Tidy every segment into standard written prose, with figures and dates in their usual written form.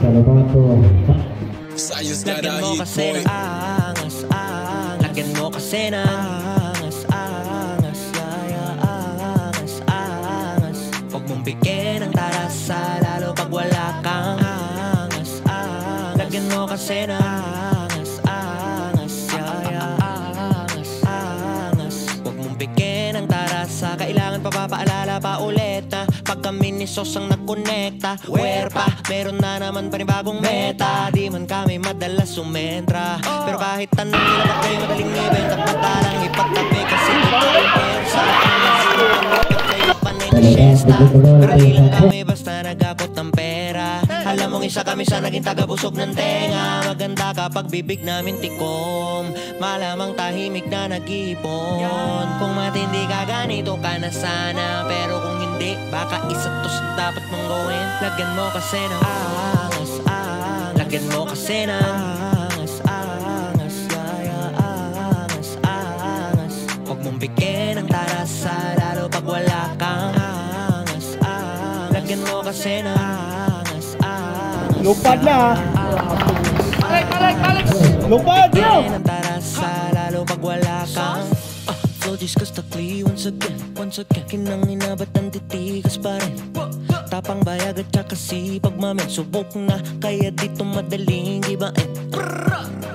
Lagyan mo kasi ng angas, angas. Lagyan mo kasi ng angas, angas. Angas, angas. Huwag mong bigyan ng tarasa, lalo pag wala kang angas, angas. Lagyan mo kasi ng angas, angas. Angas, angas. Huwag mong bigyan ng tarasa, kailangan pa papaalala pa ulit na pag kami ni Sos ang nagkonekta, where pa, meron na naman panibagong meta. Di man kami madalas sumentra, pero kahit tanong nila ba't kayo madaling ibenta, madalang ipagtabi kasi ito yung persa. Kayo panay na siesta, pero di lang kami basta nagapot ng pera. Alam mong isa kami sa naging tagabusog ng tenga. Maganda kapag bibig namin tikom, malamang tahimik na nag-iipon. Kung matindi ka ganito ka na sana, pero kung hindi, baka isa to sa dapat mong gawin. Lagyan mo kasi ng angas, angas. Lagyan mo kasi ng angas, angas. Angas, angas. Huwag mong bigyan ng tarasa, lalo pag wala kang angas, angas. Lagyan mo kasi ng angas, angas. Lupad na. Lupad na. Bigyan ng tarasa, lalo pag wala kang flow disgustingly once again, once again. Kinangina ba't ang titigas pa rin? Tapang bayag at saka sipag mamin. Subok na kaya dito madaling gibain.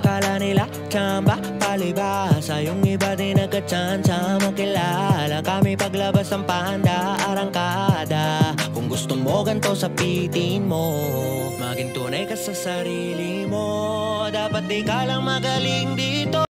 Kala nila tsamba, palibasa. Yung iba din nagkatsansa makilala kami paglabas ng panda, arangkada. Kung gusto mo ganito sapitin mo, maging tunay ka sa sarili mo. Dapat di ka lang magaling dito.